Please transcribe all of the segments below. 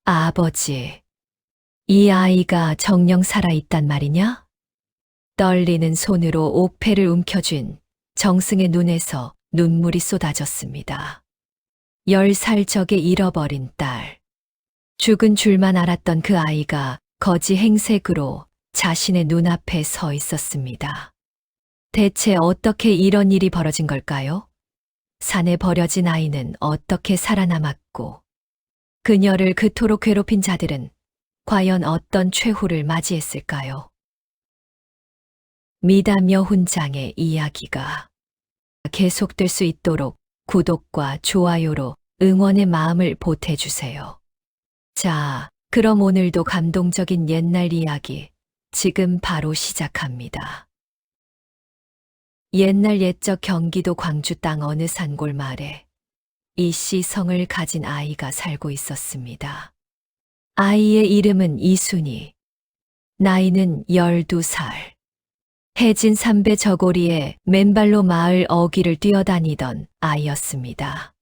아버지, 이 아이가 정녕 살아있단 말이냐? 떨리는 손으로 옥패를 움켜쥔 정승의 눈에서 눈물이 쏟아졌습니다. 10살 적에 잃어버린 딸. 죽은 줄만 알았던 그 아이가 거지 행색으로 자신의 눈앞에 서 있었습니다. 대체 어떻게 이런 일이 벌어진 걸까요? 산에 버려진 아이는 어떻게 살아남았고, 그녀를 그토록 괴롭힌 자들은 과연 어떤 최후를 맞이했을까요? 미담 여훈장의 이야기가 계속될 수 있도록 구독과 좋아요로 응원의 마음을 보태주세요. 자, 그럼 오늘도 감동적인 옛날 이야기 지금 바로 시작합니다. 옛날 옛적 경기도 광주 땅 어느 산골 마을에 이씨 성을 가진 아이가 살고 있었습니다. 아이의 이름은 이순이, 나이는 12살. 해진 삼배 저고리에 맨발로 마을 어귀를 뛰어다니던 아이였습니다.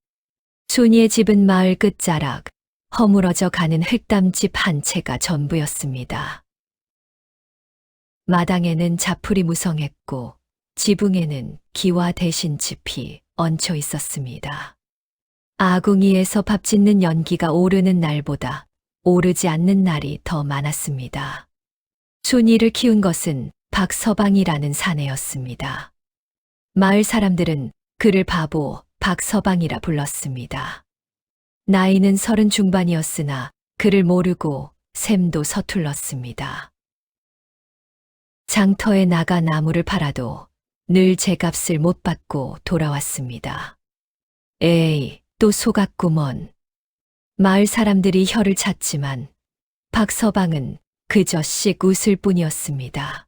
순이의 집은 마을 끝자락, 허물어져 가는 흙담집 한 채가 전부였습니다. 마당에는 자풀이 무성했고 지붕에는 기와 대신 짚이 얹혀 있었습니다. 아궁이에서 밥 짓는 연기가 오르는 날보다 오르지 않는 날이 더 많았습니다. 순이를 키운 것은 박서방이라는 사내였습니다. 마을 사람들은 그를 바보 박서방이라 불렀습니다. 나이는 30 중반이었으나 그를 모르고 셈도 서툴렀습니다. 장터에 나가 나무를 팔아도 늘 제값을 못 받고 돌아왔습니다. 에이, 또 속았구먼. 마을 사람들이 혀를 찼지만 박서방은 그저 씩 웃을 뿐이었습니다.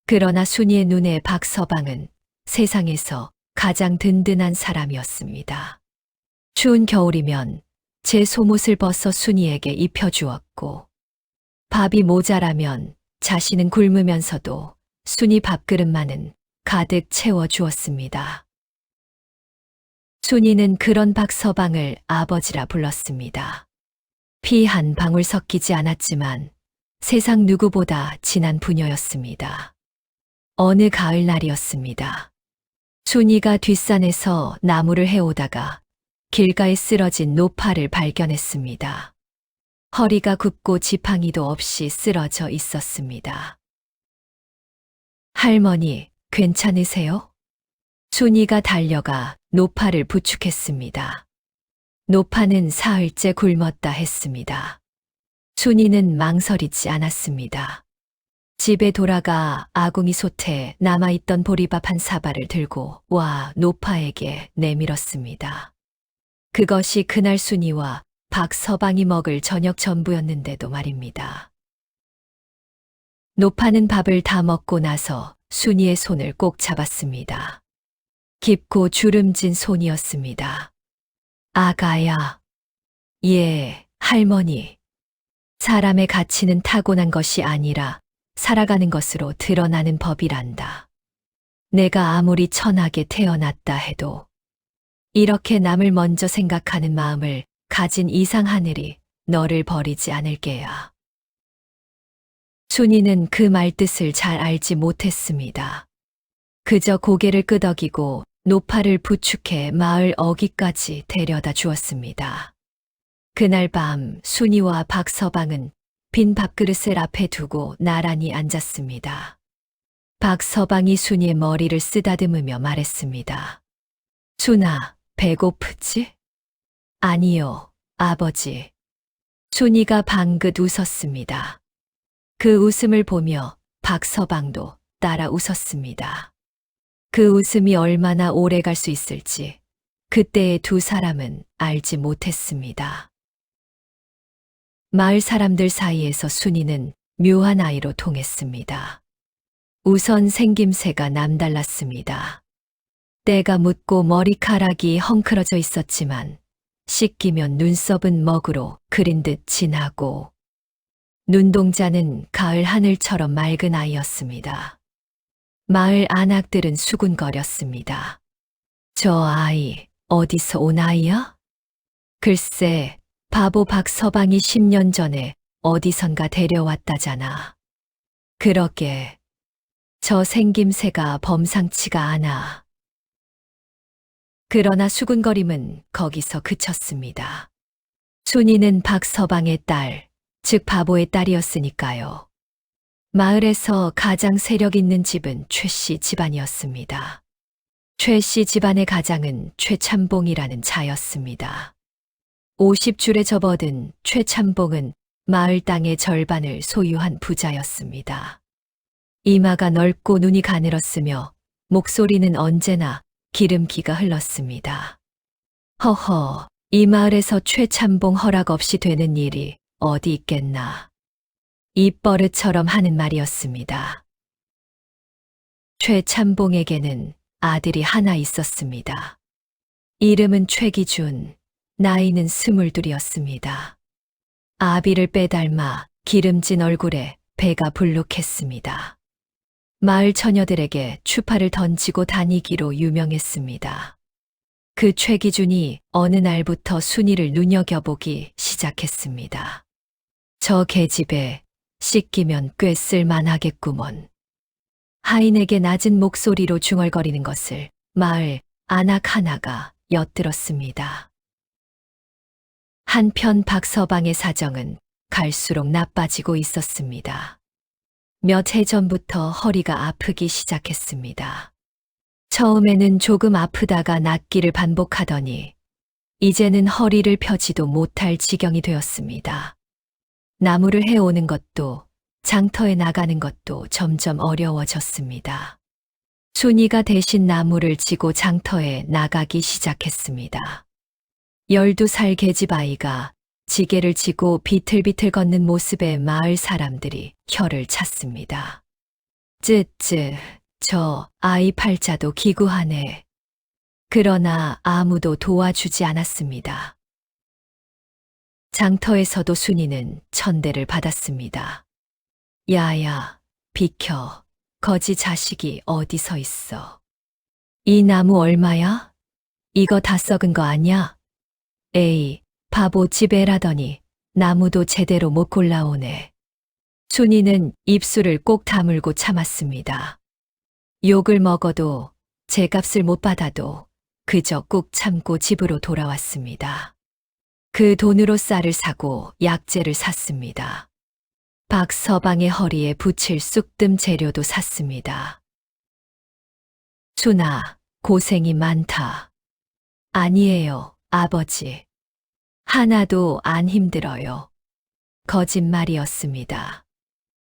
그러나 순이의 눈에 박서방은 세상에서 가장 든든한 사람이었습니다. 추운 겨울이면 제 속옷을 벗어 순이에게 입혀주었고, 밥이 모자라면 자신은 굶으면서도 순이 밥그릇만은 가득 채워주었습니다. 순이는 그런 박서방을 아버지라 불렀습니다. 피 한 방울 섞이지 않았지만 세상 누구보다 진한 부녀였습니다. 어느 가을날이었습니다. 순이가 뒷산에서 나무를 해오다가 길가에 쓰러진 노파를 발견했습니다. 허리가 굽고 지팡이도 없이 쓰러져 있었습니다. 할머니, 괜찮으세요? 순이가 달려가 노파를 부축했습니다. 노파는 사흘째 굶었다 했습니다. 순이는 망설이지 않았습니다. 집에 돌아가 아궁이 솥에 남아있던 보리밥 한 사발을 들고 와 노파에게 내밀었습니다. 그것이 그날 순이와 박서방이 먹을 저녁 전부였는데도 말입니다. 노파는 밥을 다 먹고 나서 순이의 손을 꼭 잡았습니다. 깊고 주름진 손이었습니다. 아가야. 예, 할머니. 사람의 가치는 타고난 것이 아니라 살아가는 것으로 드러나는 법이란다. 내가 아무리 천하게 태어났다 해도 이렇게 남을 먼저 생각하는 마음을 가진 이상 하늘이 너를 버리지 않을 게야. 순이는 그 말뜻을 잘 알지 못했습니다. 그저 고개를 끄덕이고 노파를 부축해 마을 어귀까지 데려다 주었습니다. 그날 밤 순이와 박서방은 빈 밥그릇을 앞에 두고 나란히 앉았습니다. 박서방이 순이의 머리를 쓰다듬으며 말했습니다. 순아, 배고프지? 아니요, 아버지. 순이가 방긋 웃었습니다. 그 웃음을 보며 박서방도 따라 웃었습니다. 그 웃음이 얼마나 오래 갈 수 있을지 그때의 두 사람은 알지 못했습니다. 마을 사람들 사이에서 순이는 묘한 아이로 통했습니다. 우선 생김새가 남달랐습니다. 때가 묻고 머리카락이 헝클어져 있었지만 씻기면 눈썹은 먹으로 그린 듯 진하고 눈동자는 가을 하늘처럼 맑은 아이였습니다. 마을 안악들은 수군거렸습니다. 저 아이 어디서 온 아이야? 글쎄, 바보 박서방이 10년 전에 어디선가 데려왔다잖아. 그러게. 저 생김새가 범상치가 않아. 그러나 수군거림은 거기서 그쳤습니다. 순이는 박서방의 딸, 즉 바보의 딸이었으니까요. 마을에서 가장 세력 있는 집은 최씨 집안이었습니다. 최씨 집안의 가장은 최참봉이라는 자였습니다. 50줄에 접어든 최참봉은 마을 땅의 절반을 소유한 부자였습니다. 이마가 넓고 눈이 가늘었으며 목소리는 언제나 기름기가 흘렀습니다. 허허, 이 마을에서 최참봉 허락 없이 되는 일이 어디 있겠나. 입버릇처럼 하는 말이었습니다. 최참봉에게는 아들이 하나 있었습니다. 이름은 최기준, 나이는 22이었습니다. 아비를 빼닮아 기름진 얼굴에 배가 불룩했습니다. 마을 처녀들에게 추파를 던지고 다니기로 유명했습니다. 그 최기준이 어느 날부터 순이를 눈여겨보기 시작했습니다. 저 계집애 씻기면 꽤 쓸만하겠구먼. 하인에게 낮은 목소리로 중얼거리는 것을 마을 아낙 하나가 엿들었습니다. 한편 박서방의 사정은 갈수록 나빠지고 있었습니다. 몇 해 전부터 허리가 아프기 시작했습니다. 처음에는 조금 아프다가 낫기를 반복하더니 이제는 허리를 펴지도 못할 지경이 되었습니다. 나무를 해오는 것도 장터에 나가는 것도 점점 어려워졌습니다. 순이가 대신 나무를 지고 장터에 나가기 시작했습니다. 12살 계집 아이가 지게를 지고 비틀비틀 걷는 모습에 마을 사람들이 혀를 찼습니다. 쯔쯔, 저 아이 팔자도 기구하네. 그러나 아무도 도와주지 않았습니다. 장터에서도 순이는 천대를 받았습니다. 야야, 비켜. 거지 자식이 어디 서 있어. 이 나무 얼마야? 이거 다 썩은 거 아냐? 에이, 바보 지배라더니 나무도 제대로 못 골라오네. 순이는 입술을 꼭 다물고 참았습니다. 욕을 먹어도 제값을 못 받아도 그저 꾹 참고 집으로 돌아왔습니다. 그 돈으로 쌀을 사고 약재를 샀습니다. 박서방의 허리에 붙일 쑥뜸 재료도 샀습니다. 순아, 고생이 많다. 아니에요, 아버지. 하나도 안 힘들어요. 거짓말이었습니다.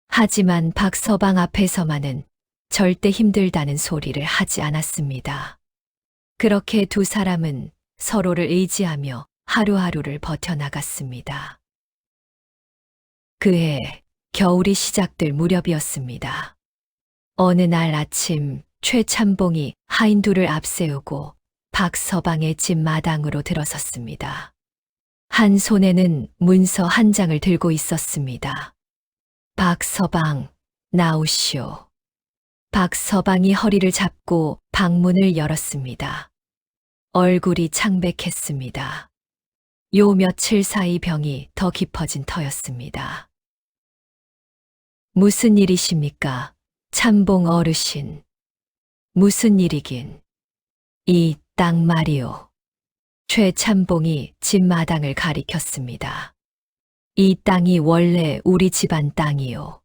하지만 박서방 앞에서만은 절대 힘들다는 소리를 하지 않았습니다. 그렇게 두 사람은 서로를 의지하며 하루하루를 버텨나갔습니다. 그해 겨울이 시작될 무렵이었습니다. 어느 날 아침 최참봉이 하인 둘을 앞세우고 박서방의 집 마당으로 들어섰습니다. 한 손에는 문서 한 장을 들고 있었습니다. 박서방, 나오시오. 박서방이 허리를 잡고 방문을 열었습니다. 얼굴이 창백했습니다. 요 며칠 사이 병이 더 깊어진 터였습니다. 무슨 일이십니까, 참봉 어르신? 무슨 일이긴? 이 땅 말이오. 최참봉이 집 마당을 가리켰습니다. 이 땅이 원래 우리 집안 땅이오.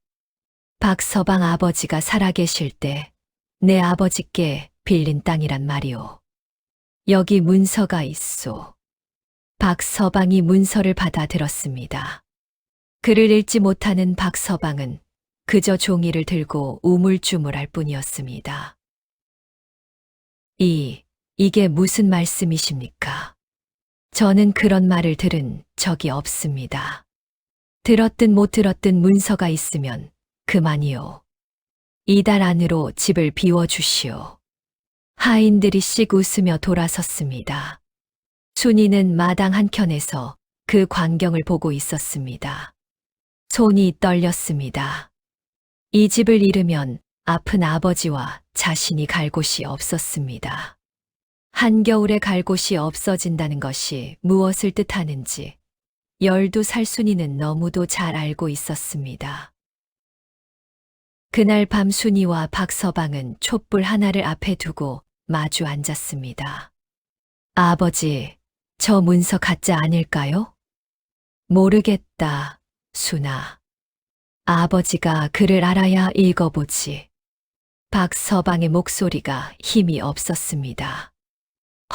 박서방 아버지가 살아계실 때 내 아버지께 빌린 땅이란 말이오. 여기 문서가 있소. 박서방이 문서를 받아 들었습니다. 글을 읽지 못하는 박서방은 그저 종이를 들고 우물쭈물할 뿐이었습니다. 이게 무슨 말씀이십니까? 저는 그런 말을 들은 적이 없습니다. 들었든 못 들었든 문서가 있으면 그만이요. 이달 안으로 집을 비워주시오. 하인들이 씩 웃으며 돌아섰습니다. 순이는 마당 한켠에서 그 광경을 보고 있었습니다. 손이 떨렸습니다. 이 집을 잃으면 아픈 아버지와 자신이 갈 곳이 없었습니다. 한겨울에 갈 곳이 없어진다는 것이 무엇을 뜻하는지 12살 순이는 너무도 잘 알고 있었습니다. 그날 밤 순이와 박서방은 촛불 하나를 앞에 두고 마주 앉았습니다. 아버지, 저 문서 가짜 아닐까요? 모르겠다, 순아. 아버지가 글을 알아야 읽어보지. 박서방의 목소리가 힘이 없었습니다.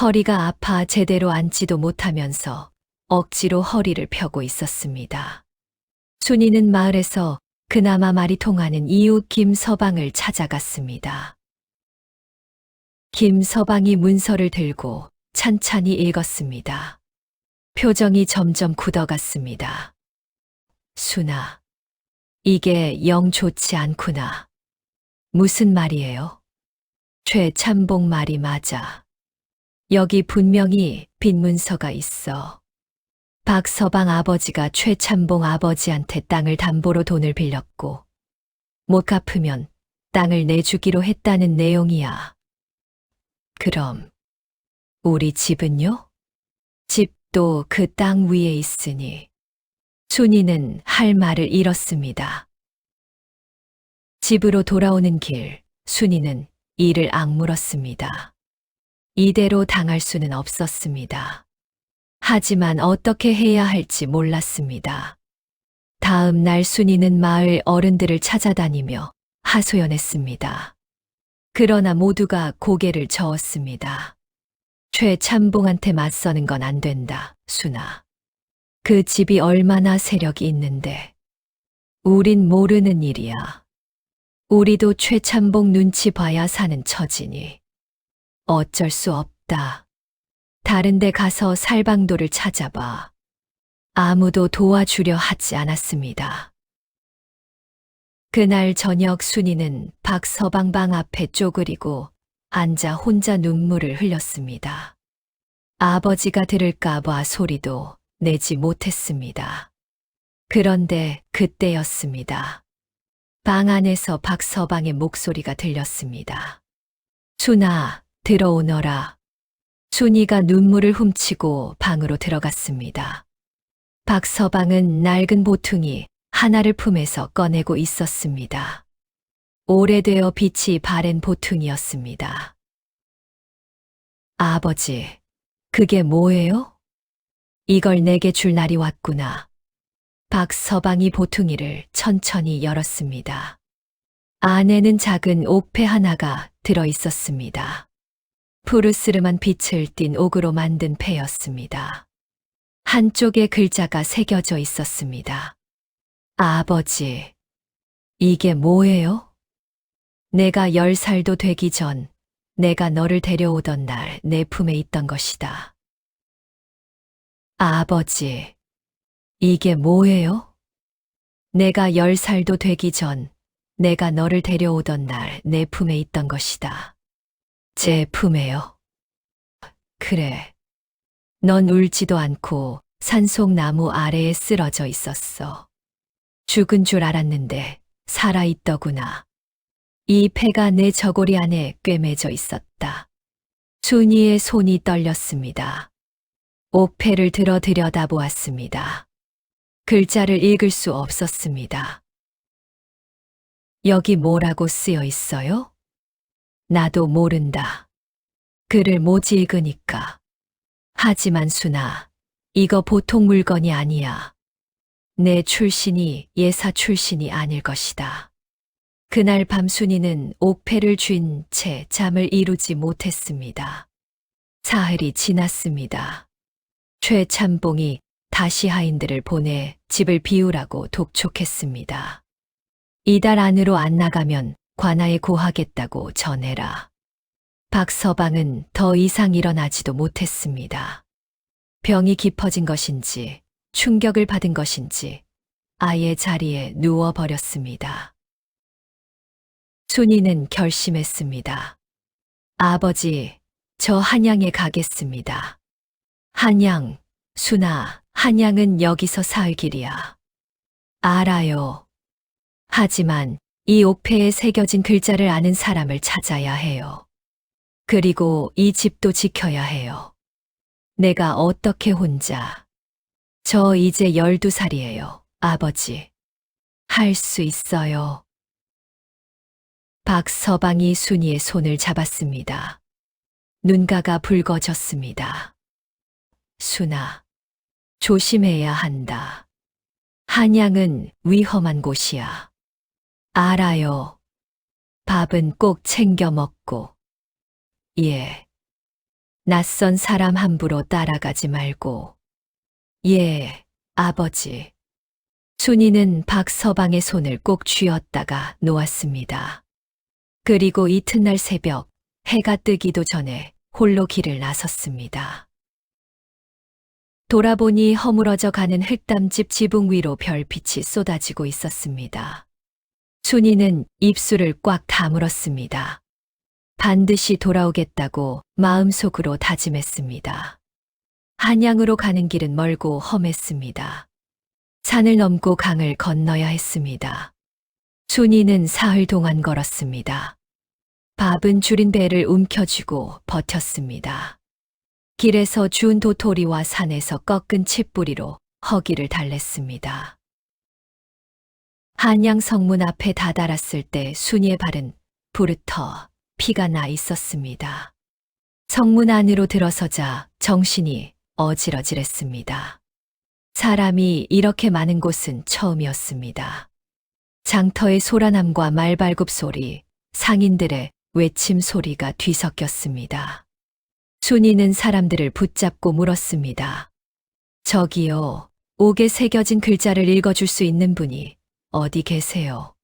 허리가 아파 제대로 앉지도 못하면서 억지로 허리를 펴고 있었습니다. 순이는 마을에서 그나마 말이 통하는 이웃 김서방을 찾아갔습니다. 김서방이 문서를 들고 찬찬히 읽었습니다. 표정이 점점 굳어갔습니다. 순아, 이게 영 좋지 않구나. 무슨 말이에요? 최참봉 말이 맞아. 여기 분명히 빈 문서가 있어. 박서방 아버지가 최참봉 아버지한테 땅을 담보로 돈을 빌렸고 못 갚으면 땅을 내주기로 했다는 내용이야. 그럼 우리 집은요? 집도 그 땅 위에 있으니. 순이는 할 말을 잃었습니다. 집으로 돌아오는 길, 순이는 이를 악물었습니다. 이대로 당할 수는 없었습니다. 하지만 어떻게 해야 할지 몰랐습니다. 다음 날 순이는 마을 어른들을 찾아다니며 하소연했습니다. 그러나 모두가 고개를 저었습니다. 최참봉한테 맞서는 건 안 된다, 순아. 그 집이 얼마나 세력이 있는데. 우린 모르는 일이야. 우리도 최참봉 눈치 봐야 사는 처지니. 어쩔 수 없다. 다른 데 가서 살방도를 찾아봐. 아무도 도와주려 하지 않았습니다. 그날 저녁 순이는 박서방 방 앞에 쪼그리고 앉아 혼자 눈물을 흘렸습니다. 아버지가 들을까 봐 소리도 내지 못했습니다. 그런데 그때였습니다. 방 안에서 박서방의 목소리가 들렸습니다. 순아, 들어오너라. 순이가 눈물을 훔치고 방으로 들어갔습니다. 박서방은 낡은 보퉁이 하나를 품에서 꺼내고 있었습니다. 오래되어 빛이 바랜 보퉁이였습니다. 아버지, 그게 뭐예요? 이걸 내게 줄 날이 왔구나. 박서방이 보퉁이를 천천히 열었습니다. 안에는 작은 옥패 하나가 들어 있었습니다. 푸르스름한 빛을 띤 옥으로 만든 패였습니다. 한쪽에 글자가 새겨져 있었습니다. 아버지, 이게 뭐예요? 내가 10살도 되기 전 내가 너를 데려오던 날 내 품에 있던 것이다. 아버지, 이게 뭐예요? 내가 10살도 되기 전 내가 너를 데려오던 날 내 품에 있던 것이다. 제 품에요. 그래. 넌 울지도 않고 산속나무 아래에 쓰러져 있었어. 죽은 줄 알았는데 살아있더구나. 이 패가 내 저고리 안에 꿰매져 있었다. 순이의 손이 떨렸습니다. 옥패를 들어 들여다보았습니다. 글자를 읽을 수 없었습니다. 여기 뭐라고 쓰여 있어요? 나도 모른다. 글을 못 읽으니까. 하지만 순아, 이거 보통 물건이 아니야. 내 출신이 예사 출신이 아닐 것이다. 그날 밤 순이는 옥패를 쥔 채 잠을 이루지 못했습니다. 사흘이 지났습니다. 최참봉이 다시 하인들을 보내 집을 비우라고 독촉했습니다. 이달 안으로 안 나가면 관아에 고하겠다고 전해라. 박서방은 더 이상 일어나지도 못했습니다. 병이 깊어진 것인지 충격을 받은 것인지 아예 자리에 누워버렸습니다. 순이는 결심했습니다. 아버지, 저 한양에 가겠습니다. 한양, 순아, 한양은 여기서 사흘 길이야. 알아요. 하지만 이 옥패에 새겨진 글자를 아는 사람을 찾아야 해요. 그리고 이 집도 지켜야 해요. 내가 어떻게 혼자. 저 이제 12살이에요, 아버지. 할 수 있어요. 박서방이 순이의 손을 잡았습니다. 눈가가 붉어졌습니다. 순아, 조심해야 한다. 한양은 위험한 곳이야. 알아요. 밥은 꼭 챙겨 먹고. 예. 낯선 사람 함부로 따라가지 말고. 예, 아버지. 순이는 박서방의 손을 꼭 쥐었다가 놓았습니다. 그리고 이튿날 새벽, 해가 뜨기도 전에 홀로 길을 나섰습니다. 돌아보니 허물어져 가는 흙담집 지붕 위로 별빛이 쏟아지고 있었습니다. 순이는 입술을 꽉 다물었습니다. 반드시 돌아오겠다고 마음속으로 다짐했습니다. 한양으로 가는 길은 멀고 험했습니다. 산을 넘고 강을 건너야 했습니다. 순이는 사흘 동안 걸었습니다. 밥은 줄인 배를 움켜쥐고 버텼습니다. 길에서 주운 도토리와 산에서 꺾은 칡뿌리로 허기를 달랬습니다. 한양 성문 앞에 다다랐을 때 순이의 발은 부르터 피가 나 있었습니다. 성문 안으로 들어서자 정신이 어지러질했습니다. 사람이 이렇게 많은 곳은 처음이었습니다. 장터의 소란함과 말발굽 소리, 상인들의 외침 소리가 뒤섞였습니다. 순이는 사람들을 붙잡고 물었습니다. 저기요, 옥에 새겨진 글자를 읽어줄 수 있는 분이 어디 계세요?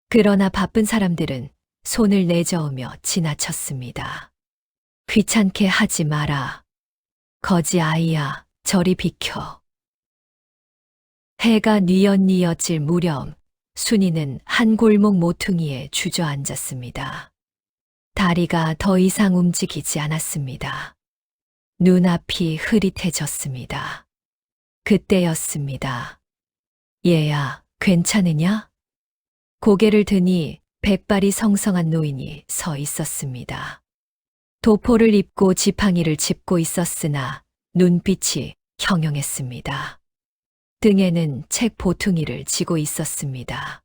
그러나 바쁜 사람들은 손을 내저으며 지나쳤습니다. 귀찮게 하지 마라. 거지 아이야, 저리 비켜. 해가 뉘엿뉘엿질 무렵 순이는 한 골목 모퉁이에 주저앉았습니다. 다리가 더 이상 움직이지 않았습니다. 눈앞이 흐릿해졌습니다. 그때였습니다. 얘야, 괜찮으냐? 고개를 드니 백발이 성성한 노인이 서 있었습니다. 도포를 입고 지팡이를 짚고 있었으나 눈빛이 형형했습니다. 등에는 책 보퉁이를 지고 있었습니다.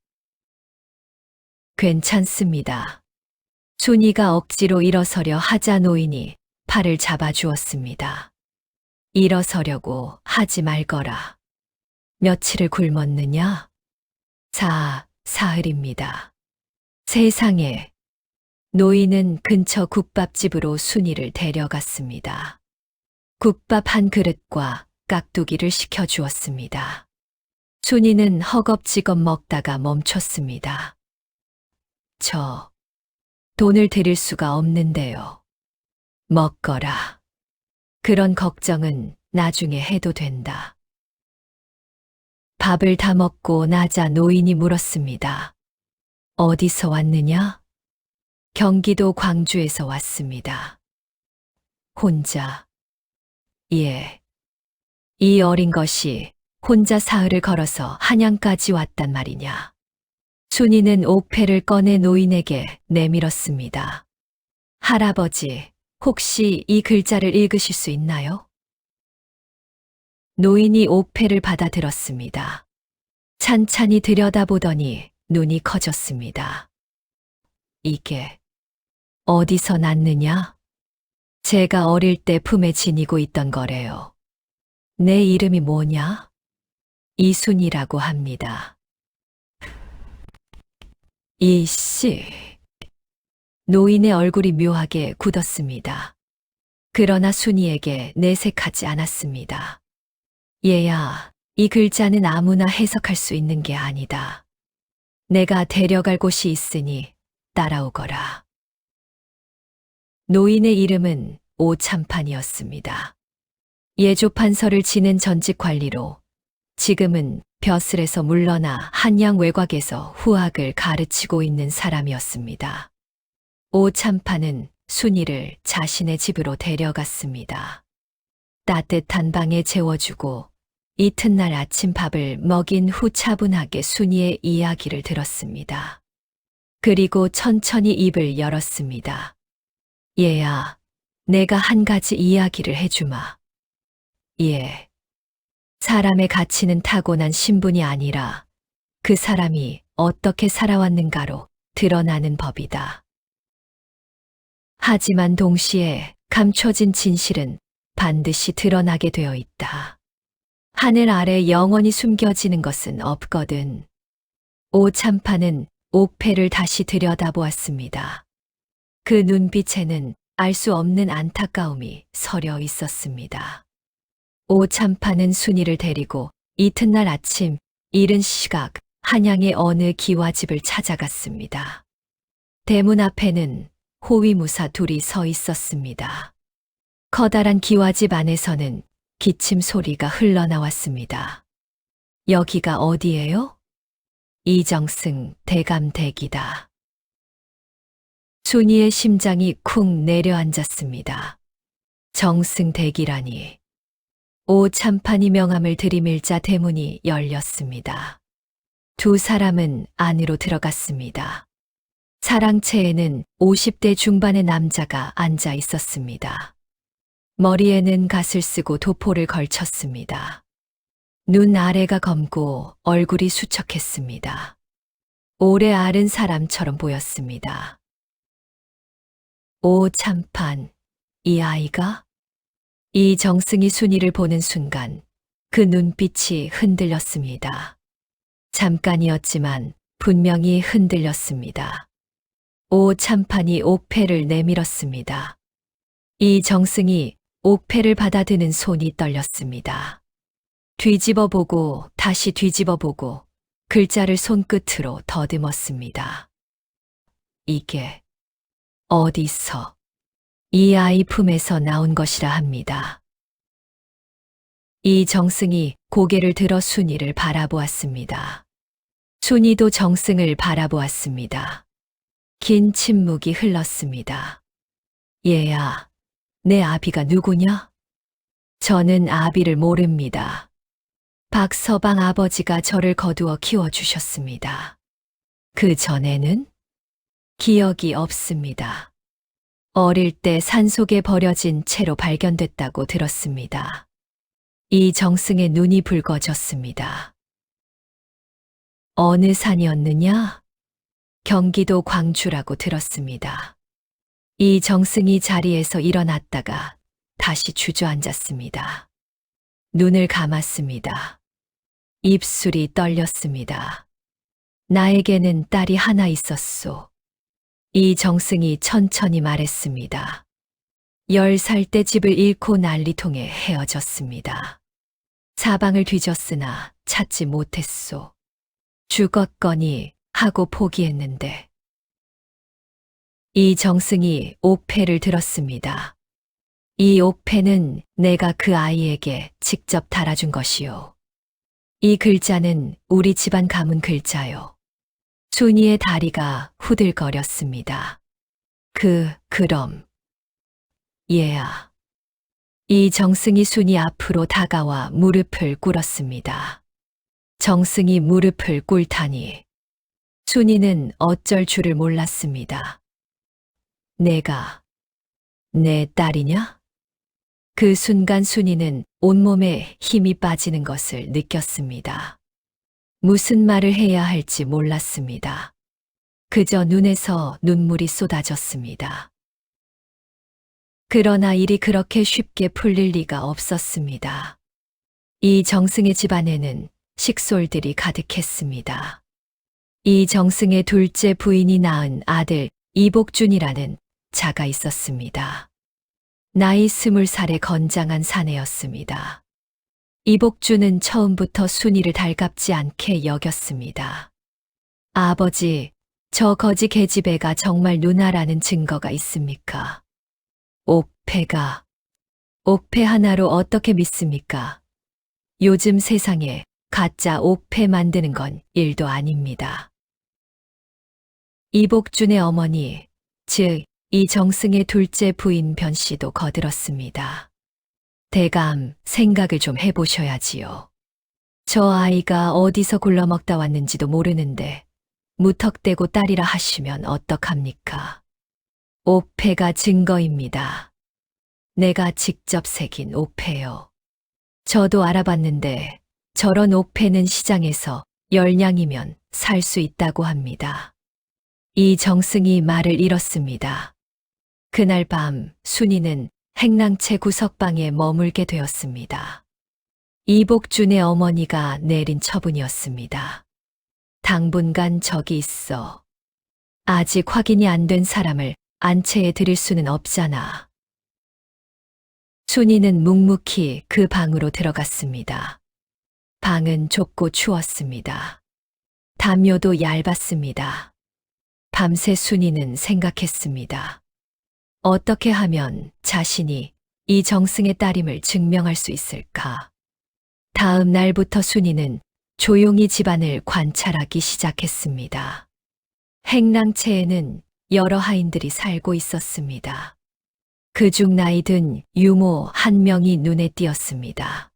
괜찮습니다. 순이가 억지로 일어서려 하자 노인이 팔을 잡아주었습니다. 일어서려고 하지 말거라. 며칠을 굶었느냐? 사흘입니다. 세상에. 노인은 근처 국밥집으로 순이를 데려갔습니다. 국밥 한 그릇과 깍두기를 시켜주었습니다. 순이는 허겁지겁 먹다가 멈췄습니다. 저 돈을 드릴 수가 없는데요. 먹거라. 그런 걱정은 나중에 해도 된다. 밥을 다 먹고 나자 노인이 물었습니다. 어디서 왔느냐? 경기도 광주에서 왔습니다. 혼자. 예. 이 어린 것이 혼자 사흘을 걸어서 한양까지 왔단 말이냐. 순이는 옥패를 꺼내 노인에게 내밀었습니다. 할아버지, 혹시 이 글자를 읽으실 수 있나요? 노인이 옥패를 받아들었습니다. 찬찬히 들여다보더니 눈이 커졌습니다. 이게 어디서 났느냐? 제가 어릴 때 품에 지니고 있던 거래요. 내 이름이 뭐냐? 이순이라고 합니다. 이씨. 노인의 얼굴이 묘하게 굳었습니다. 그러나 순이에게 내색하지 않았습니다. 얘야, 이 글자는 아무나 해석할 수 있는 게 아니다. 내가 데려갈 곳이 있으니 따라오거라. 노인의 이름은 오참판이었습니다. 예조판서를 지낸 전직 관리로 지금은 벼슬에서 물러나 한양 외곽에서 후학을 가르치고 있는 사람이었습니다. 오참판은 순이를 자신의 집으로 데려갔습니다. 따뜻한 방에 재워주고 이튿날 아침 밥을 먹인 후 차분하게 순이의 이야기를 들었습니다. 그리고 천천히 입을 열었습니다. 얘야, 내가 한 가지 이야기를 해주마. 예. 사람의 가치는 타고난 신분이 아니라 그 사람이 어떻게 살아왔는가로 드러나는 법이다. 하지만 동시에 감춰진 진실은 반드시 드러나게 되어 있다. 하늘 아래 영원히 숨겨지는 것은 없거든. 오참판은 옥패를 다시 들여다보았습니다. 그 눈빛에는 알 수 없는 안타까움이 서려 있었습니다. 오참판은 순이를 데리고 이튿날 아침 이른 시각 한양의 어느 기와집을 찾아갔습니다. 대문 앞에는 호위무사 둘이 서 있었습니다. 커다란 기와집 안에서는 기침 소리가 흘러나왔습니다. 여기가 어디예요? 이정승 대감 댁이다. 순이의 심장이 쿵 내려앉았습니다. 정승 댁이라니. 오참판이 명함을 들이밀자 대문이 열렸습니다. 두 사람은 안으로 들어갔습니다. 사랑채에는 50대 중반의 남자가 앉아 있었습니다. 머리에는 갓을 쓰고 도포를 걸쳤습니다. 눈 아래가 검고 얼굴이 수척했습니다. 오래 앓은 사람처럼 보였습니다. 오참판, 이 아이가? 이정승이 순이를 보는 순간 그 눈빛이 흔들렸습니다. 잠깐이었지만 분명히 흔들렸습니다. 오참판이 옥패를 내밀었습니다. 이정승이 옥패를 받아드는 손이 떨렸습니다. 뒤집어보고 다시 뒤집어보고 글자를 손끝으로 더듬었습니다. 이게 어디서 이 아이 품에서 나온 것이라 합니다. 이정승이 고개를 들어 순이를 바라보았습니다. 순이도 정승을 바라보았습니다. 긴 침묵이 흘렀습니다. 얘야, 내 아비가 누구냐? 저는 아비를 모릅니다. 박서방 아버지가 저를 거두어 키워주셨습니다. 그 전에는 기억이 없습니다. 어릴 때 산속에 버려진 채로 발견됐다고 들었습니다. 이정승의 눈이 붉어졌습니다. 어느 산이었느냐? 경기도 광주라고 들었습니다. 이정승이 자리에서 일어났다가 다시 주저앉았습니다. 눈을 감았습니다. 입술이 떨렸습니다. 나에게는 딸이 하나 있었소. 이정승이 천천히 말했습니다. 10살 때 집을 잃고 난리통에 헤어졌습니다. 사방을 뒤졌으나 찾지 못했소. 죽었거니 하고 포기했는데. 이정승이 옥패를 들었습니다. 이 옥패는 내가 그 아이에게 직접 달아준 것이요. 이 글자는 우리 집안 가문 글자요. 순이의 다리가 후들거렸습니다. 그럼. 얘야. 이정승이 순이 앞으로 다가와 무릎을 꿇었습니다. 정승이 무릎을 꿇다니. 순이는 어쩔 줄을 몰랐습니다. 내가 내 딸이냐? 그 순간 순이는 온몸에 힘이 빠지는 것을 느꼈습니다. 무슨 말을 해야 할지 몰랐습니다. 그저 눈에서 눈물이 쏟아졌습니다. 그러나 일이 그렇게 쉽게 풀릴 리가 없었습니다. 이정승의 집안에는 식솔들이 가득했습니다. 이정승의 둘째 부인이 낳은 아들 이복준이라는 자가 있었습니다. 나이 20살의 건장한 사내였습니다. 이복준은 처음부터 순이를 달갑지 않게 여겼습니다. 아버지, 저 거지 계집애가 정말 누나라는 증거가 있습니까? 옥패 하나로 어떻게 믿습니까? 요즘 세상에 가짜 옥패 만드는 건 일도 아닙니다. 이복준의 어머니, 즉 이정승의 둘째 부인 변씨도 거들었습니다. 대감, 생각을 좀 해보셔야지요. 저 아이가 어디서 굴러먹다 왔는지도 모르는데 무턱대고 딸이라 하시면 어떡합니까? 옥패가 증거입니다. 내가 직접 새긴 옥패요. 저도 알아봤는데 저런 옥패는 시장에서 10냥이면 살 수 있다고 합니다. 이정승이 말을 잃었습니다. 그날 밤 순이는 행랑채 구석방에 머물게 되었습니다. 이복준의 어머니가 내린 처분이었습니다. 당분간 저기 있어. 아직 확인이 안 된 사람을 안채에 들일 수는 없잖아. 순이는 묵묵히 그 방으로 들어갔습니다. 방은 좁고 추웠습니다. 담요도 얇았습니다. 밤새 순이는 생각했습니다. 어떻게 하면 자신이 이정승의 딸임을 증명할 수 있을까? 다음 날부터 순이는 조용히 집안을 관찰하기 시작했습니다. 행랑채에는 여러 하인들이 살고 있었습니다. 그중 나이 든 유모 한 명이 눈에 띄었습니다.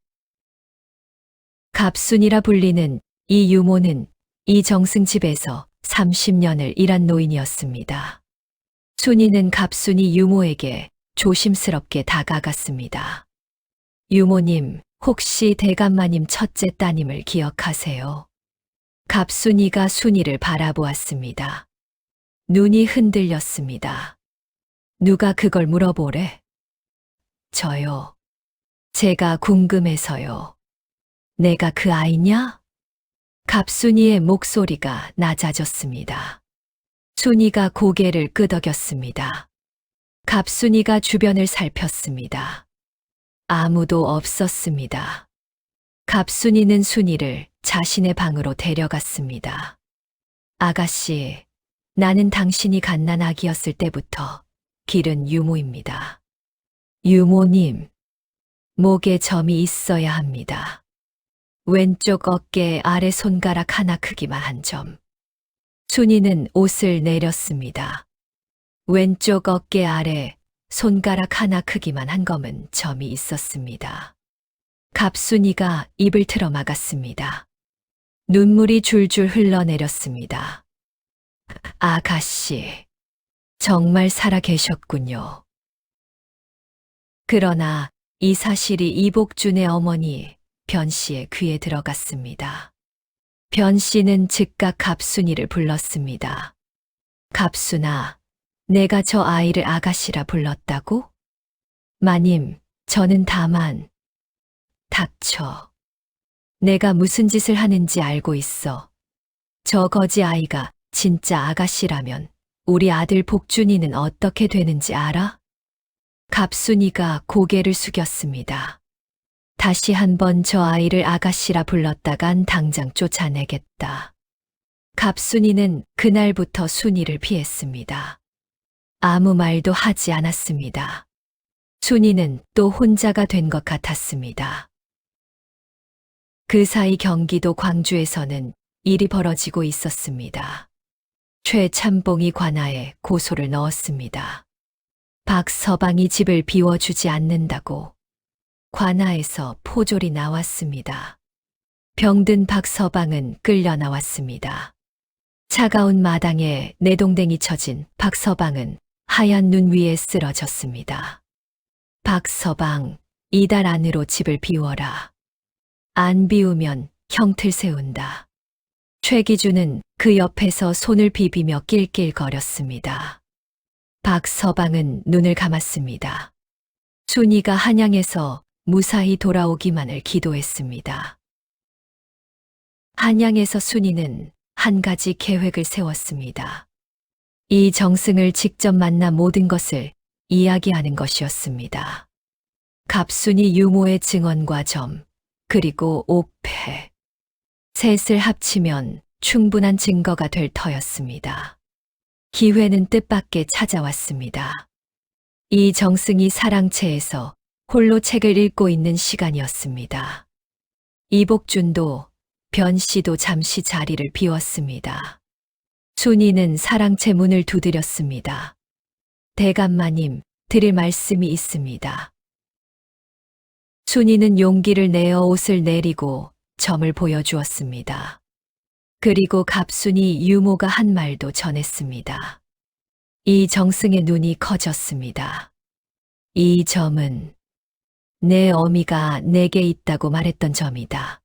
갑순이라 불리는 이 유모는 이정승 집에서 30년을 일한 노인이었습니다. 순이는 갑순이 유모에게 조심스럽게 다가갔습니다. 유모님, 혹시 대감마님 첫째 따님을 기억하세요? 갑순이가 순이를 바라보았습니다. 눈이 흔들렸습니다. 누가 그걸 물어보래? 저요. 제가 궁금해서요. 내가 그 아이냐? 갑순이의 목소리가 낮아졌습니다. 순이가 고개를 끄덕였습니다. 갑순이가 주변을 살폈습니다. 아무도 없었습니다. 갑순이는 순이를 자신의 방으로 데려갔습니다. 아가씨, 나는 당신이 갓난아기였을 때부터 기른 유모입니다. 유모님, 목에 점이 있어야 합니다. 왼쪽 어깨 아래 손가락 하나 크기만 한 점. 순이는 옷을 내렸습니다. 왼쪽 어깨 아래 손가락 하나 크기만 한 검은 점이 있었습니다. 갑순이가 입을 틀어 막았습니다. 눈물이 줄줄 흘러내렸습니다. 아가씨, 정말 살아 계셨군요. 그러나 이 사실이 이복준의 어머니 변 씨의 귀에 들어갔습니다. 변 씨는 즉각 갑순이를 불렀습니다. 갑순아, 내가 저 아이를 아가씨라 불렀다고? 마님, 저는 다만... 닥쳐. 내가 무슨 짓을 하는지 알고 있어. 저 거지 아이가 진짜 아가씨라면 우리 아들 복준이는 어떻게 되는지 알아? 갑순이가 고개를 숙였습니다. 다시 한번 저 아이를 아가씨라 불렀다간 당장 쫓아내겠다. 갑순이는 그날부터 순이를 피했습니다. 아무 말도 하지 않았습니다. 순이는 또 혼자가 된 것 같았습니다. 그 사이 경기도 광주에서는 일이 벌어지고 있었습니다. 최참봉이 관아에 고소를 넣었습니다. 박서방이 집을 비워주지 않는다고 관아에서 포졸이 나왔습니다. 병든 박서방은 끌려 나왔습니다. 차가운 마당에 내동댕이 쳐진 박서방은 하얀 눈 위에 쓰러졌습니다. 박서방, 이달 안으로 집을 비워라. 안 비우면 형틀 세운다. 최기주는 그 옆에서 손을 비비며 낄낄거렸습니다. 박서방은 눈을 감았습니다. 순이가 한양에서 무사히 돌아오기만을 기도했습니다. 한양에서 순이는 한 가지 계획을 세웠습니다. 이정승을 직접 만나 모든 것을 이야기하는 것이었습니다. 갑순이 유모의 증언과 점, 그리고 옥패. 셋을 합치면 충분한 증거가 될 터였습니다. 기회는 뜻밖의 찾아왔습니다. 이정승이 사랑채에서 홀로 책을 읽고 있는 시간이었습니다. 이복준도 변 씨도 잠시 자리를 비웠습니다. 순이는 사랑채 문을 두드렸습니다. 대감마님, 드릴 말씀이 있습니다. 순이는 용기를 내어 옷을 내리고 점을 보여주었습니다. 그리고 갑순이 유모가 한 말도 전했습니다. 이정승의 눈이 커졌습니다. 이 점은 내 어미가 내게 있다고 말했던 점이다.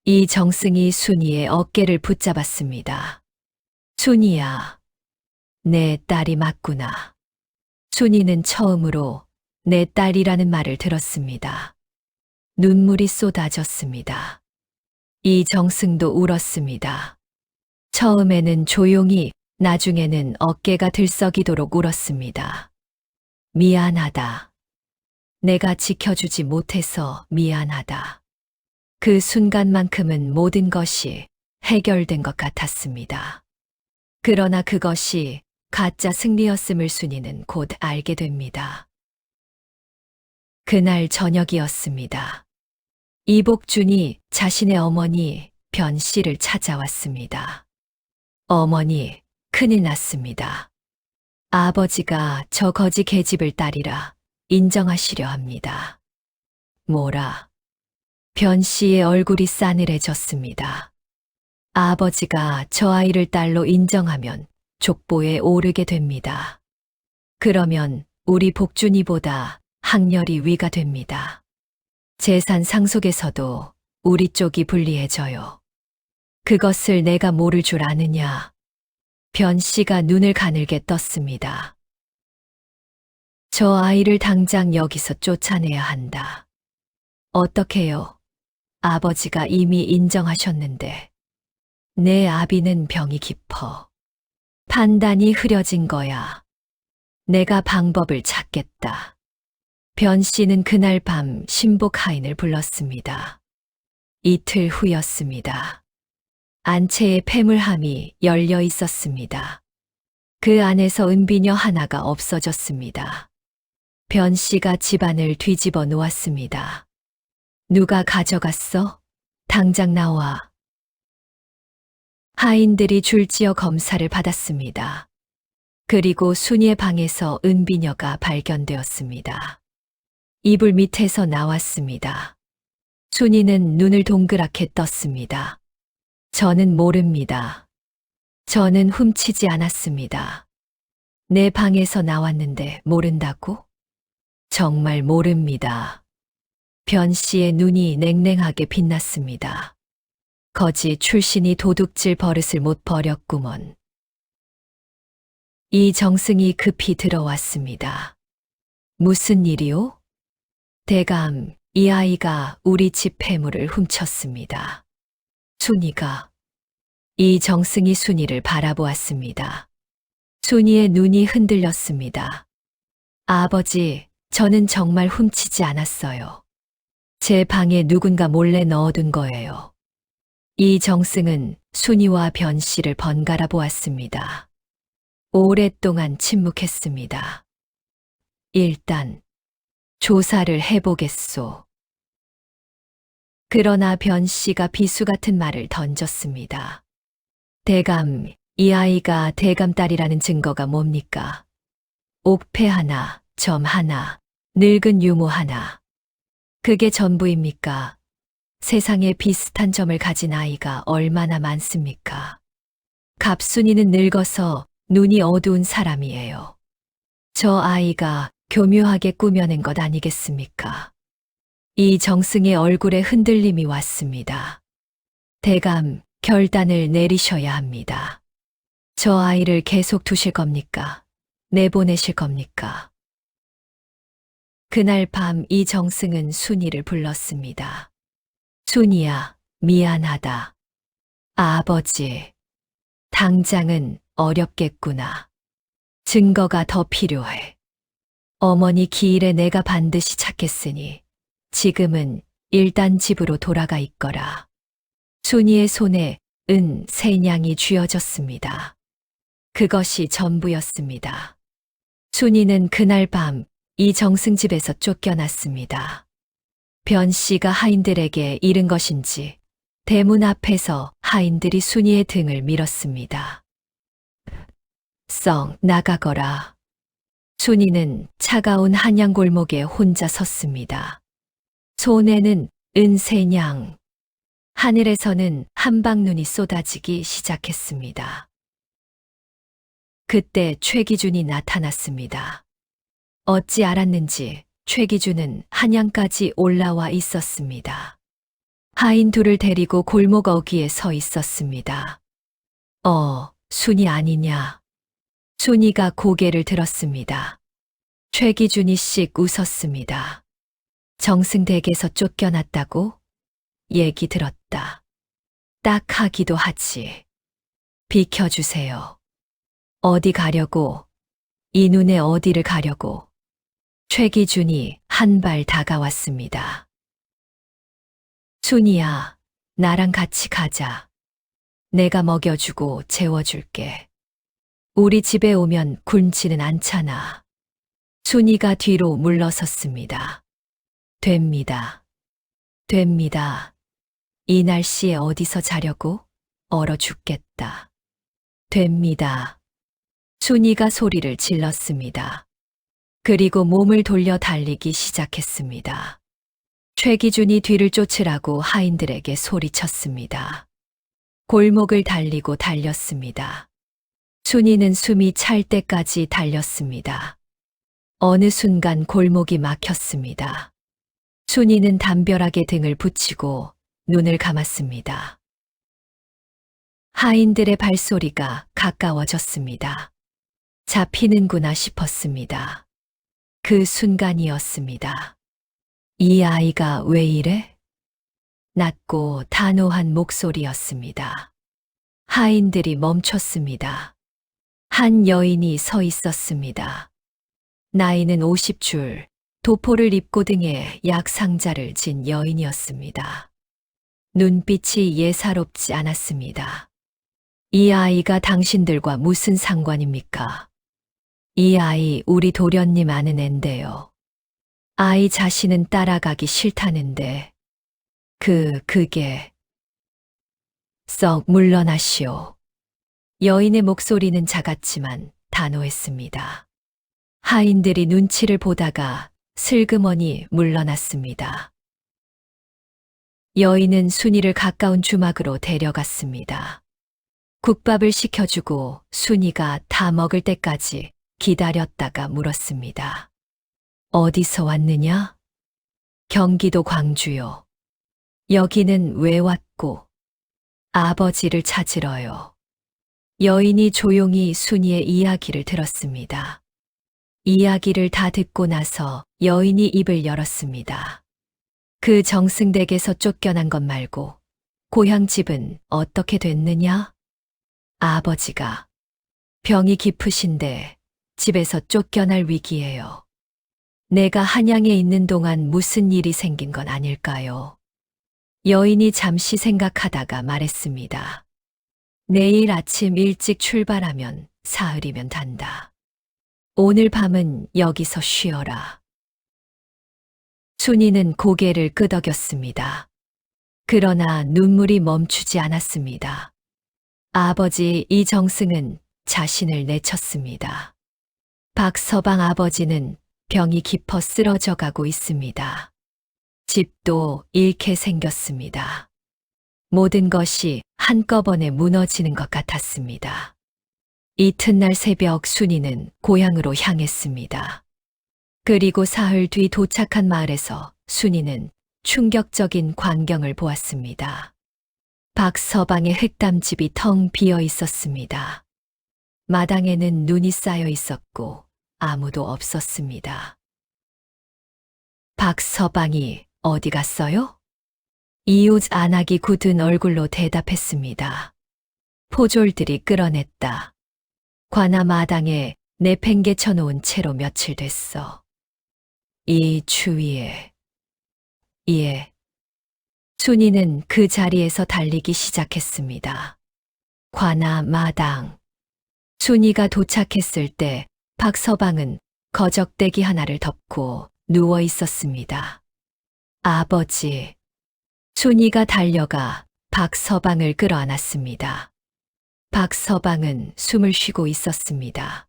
이정승이 순이의 어깨를 붙잡았습니다. 순이야, 내 딸이 맞구나. 순이는 처음으로 내 딸이라는 말을 들었습니다. 눈물이 쏟아졌습니다. 이정승도 울었습니다. 처음에는 조용히, 나중에는 어깨가 들썩이도록 울었습니다. 미안하다. 내가 지켜주지 못해서 미안하다. 그 순간만큼은 모든 것이 해결된 것 같았습니다. 그러나 그것이 가짜 승리였음을 순이는 곧 알게 됩니다. 그날 저녁이었습니다. 이복준이 자신의 어머니 변 씨를 찾아왔습니다. 어머니, 큰일 났습니다. 아버지가 저 거지 계집을 딸이라 인정하시려 합니다. 뭐라? 변 씨의 얼굴이 싸늘해졌습니다. 아버지가 저 아이를 딸로 인정하면 족보에 오르게 됩니다. 그러면 우리 복준이보다 학렬이 위가 됩니다. 재산 상속에서도 우리 쪽이 불리해져요. 그것을 내가 모를 줄 아느냐? 변 씨가 눈을 가늘게 떴습니다. 저 아이를 당장 여기서 쫓아내야 한다. 어떻게요? 아버지가 이미 인정하셨는데. 내 아비는 병이 깊어. 판단이 흐려진 거야. 내가 방법을 찾겠다. 변 씨는 그날 밤 신복 하인을 불렀습니다. 이틀 후였습니다. 안채의 폐물함이 열려 있었습니다. 그 안에서 은비녀 하나가 없어졌습니다. 변 씨가 집안을 뒤집어 놓았습니다. 누가 가져갔어? 당장 나와. 하인들이 줄지어 검사를 받았습니다. 그리고 순이의 방에서 은비녀가 발견되었습니다. 이불 밑에서 나왔습니다. 순이는 눈을 동그랗게 떴습니다. 저는 모릅니다. 저는 훔치지 않았습니다. 내 방에서 나왔는데 모른다고? 정말 모릅니다. 변 씨의 눈이 냉랭하게 빛났습니다. 거지 출신이 도둑질 버릇을 못 버렸구먼. 이정승이 급히 들어왔습니다. 무슨 일이요? 대감, 이 아이가 우리 집 폐물을 훔쳤습니다. 순이가. 이정승이 순이를 바라보았습니다. 순이의 눈이 흔들렸습니다. 아버지, 저는 정말 훔치지 않았어요. 제 방에 누군가 몰래 넣어둔 거예요. 이정승은 순이와 변 씨를 번갈아 보았습니다. 오랫동안 침묵했습니다. 일단 조사를 해보겠소. 그러나 변 씨가 비수 같은 말을 던졌습니다. 대감, 이 아이가 대감 딸이라는 증거가 뭡니까? 옥패 하나, 점 하나, 늙은 유모 하나. 그게 전부입니까? 세상에 비슷한 점을 가진 아이가 얼마나 많습니까? 갑순이는 늙어서 눈이 어두운 사람이에요. 저 아이가 교묘하게 꾸며낸 것 아니겠습니까? 이정승의 얼굴에 흔들림이 왔습니다. 대감, 결단을 내리셔야 합니다. 저 아이를 계속 두실 겁니까? 내보내실 겁니까? 그날 밤 이정승은 순이를 불렀습니다. 순이야, 미안하다. 아버지, 당장은 어렵겠구나. 증거가 더 필요해. 어머니 기일에 내가 반드시 찾겠으니 지금은 일단 집으로 돌아가 있거라. 순이의 손에 은 3냥이 쥐어졌습니다. 그것이 전부였습니다. 순이는 그날 밤 이정승 집에서 쫓겨났습니다. 변 씨가 하인들에게 잃은 것인지 대문 앞에서 하인들이 순이의 등을 밀었습니다. 썩 나가거라. 순이는 차가운 한양 골목에 혼자 섰습니다. 손에는 은 3냥. 하늘에서는 한방눈이 쏟아지기 시작했습니다. 그때 최기준이 나타났습니다. 어찌 알았는지 최기준은 한양까지 올라와 있었습니다. 하인 둘을 데리고 골목 어귀에 서 있었습니다. 순이 아니냐. 순이가 고개를 들었습니다. 최기준이 씩 웃었습니다. 정승댁에서 쫓겨났다고? 얘기 들었다. 딱 하기도 하지. 비켜주세요. 어디 가려고? 이 눈에 어디를 가려고? 최기준이 한 발 다가왔습니다. 순이야, 나랑 같이 가자. 내가 먹여주고 재워줄게. 우리 집에 오면 굶지는 않잖아. 순이가 뒤로 물러섰습니다. 됩니다. 됩니다. 이 날씨에 어디서 자려고? 얼어 죽겠다. 됩니다. 순이가 소리를 질렀습니다. 그리고 몸을 돌려 달리기 시작했습니다. 최기준이 뒤를 쫓으라고 하인들에게 소리쳤습니다. 골목을 달리고 달렸습니다. 순이는 숨이 찰 때까지 달렸습니다. 어느 순간 골목이 막혔습니다. 순이는 담벼락에 등을 붙이고 눈을 감았습니다. 하인들의 발소리가 가까워졌습니다. 잡히는구나 싶었습니다. 그 순간이었습니다. 이 아이가 왜 이래? 낮고 단호한 목소리였습니다. 하인들이 멈췄습니다. 한 여인이 서 있었습니다. 나이는 50줄, 도포를 입고 등에 약상자를 진 여인이었습니다. 눈빛이 예사롭지 않았습니다. 이 아이가 당신들과 무슨 상관입니까? 이 아이 우리 도련님 아는 앤데요. 아이 자신은 따라가기 싫다는데. 그게. 썩 물러나시오. 여인의 목소리는 작았지만 단호했습니다. 하인들이 눈치를 보다가 슬그머니 물러났습니다. 여인은 순이를 가까운 주막으로 데려갔습니다. 국밥을 시켜주고 순이가 다 먹을 때까지 기다렸다가 물었습니다. 어디서 왔느냐? 경기도 광주요. 여기는 왜 왔고? 아버지를 찾으러요. 여인이 조용히 순이의 이야기를 들었습니다. 이야기를 다 듣고 나서 여인이 입을 열었습니다. 그 정승댁에서 쫓겨난 것 말고 고향 집은 어떻게 됐느냐? 아버지가 병이 깊으신데 집에서 쫓겨날 위기예요. 내가 한양에 있는 동안 무슨 일이 생긴 건 아닐까요? 여인이 잠시 생각하다가 말했습니다. 내일 아침 일찍 출발하면 사흘이면 단다. 오늘 밤은 여기서 쉬어라. 순이는 고개를 끄덕였습니다. 그러나 눈물이 멈추지 않았습니다. 아버지 이정승은 자신을 내쳤습니다. 박서방 아버지는 병이 깊어 쓰러져 가고 있습니다. 집도 잃게 생겼습니다. 모든 것이 한꺼번에 무너지는 것 같았습니다. 이튿날 새벽 순이는 고향으로 향했습니다. 그리고 사흘 뒤 도착한 마을에서 순이는 충격적인 광경을 보았습니다. 박서방의 흙담집이 텅 비어 있었습니다. 마당에는 눈이 쌓여 있었고 아무도 없었습니다. 박서방이 어디 갔어요? 이웃 안악이 굳은 얼굴로 대답했습니다. 포졸들이 끌어냈다. 관아 마당에 내팽개쳐 놓은 채로 며칠 됐어. 이 추위에. 예. 순이는 그 자리에서 달리기 시작했습니다. 관아 마당. 순이가 도착했을 때 박서방은 거적대기 하나를 덮고 누워 있었습니다. 아버지. 순이가 달려가 박서방을 끌어안았습니다. 박서방은 숨을 쉬고 있었습니다.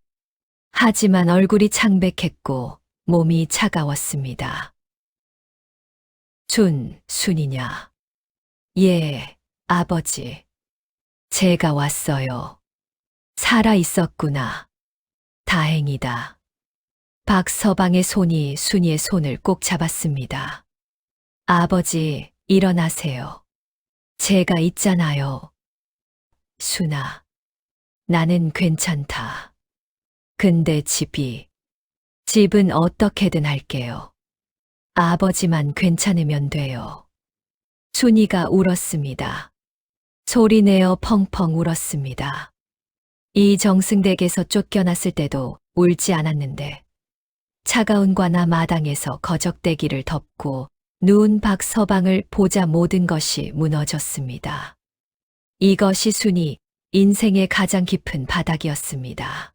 하지만 얼굴이 창백했고 몸이 차가웠습니다. 순이냐? 예, 아버지. 제가 왔어요. 살아 있었구나. 다행이다. 박서방의 손이 순이의 손을 꼭 잡았습니다. 아버지, 일어나세요. 제가 있잖아요. 순아, 나는 괜찮다. 근데 집은 어떻게든 할게요. 아버지만 괜찮으면 돼요. 순이가 울었습니다. 소리내어 펑펑 울었습니다. 이정승댁에서 쫓겨났을 때도 울지 않았는데 차가운 관아 마당에서 거적대기를 덮고 누운 박서방을 보자 모든 것이 무너졌습니다. 이것이 순이 인생의 가장 깊은 바닥이었습니다.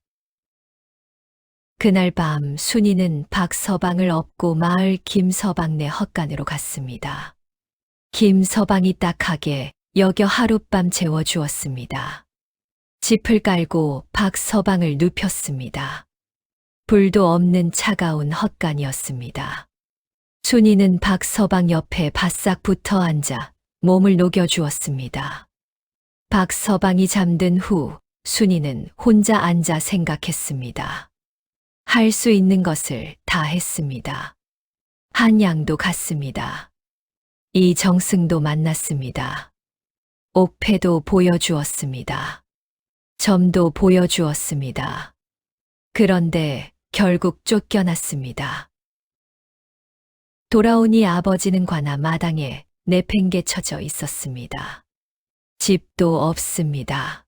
그날 밤 순이는 박서방을 업고 마을 김서방네 헛간으로 갔습니다. 김서방이 딱하게 여겨 하룻밤 재워주었습니다. 짚을 깔고 박서방을 눕혔습니다. 불도 없는 차가운 헛간이었습니다. 순이는 박서방 옆에 바싹 붙어 앉아 몸을 녹여주었습니다. 박서방이 잠든 후 순이는 혼자 앉아 생각했습니다. 할 수 있는 것을 다 했습니다. 한양도 갔습니다. 이정승도 만났습니다. 옥패도 보여주었습니다. 점도 보여주었습니다. 그런데 결국 쫓겨났습니다. 돌아오니 아버지는 관아 마당에 내팽개쳐져 있었습니다. 집도 없습니다.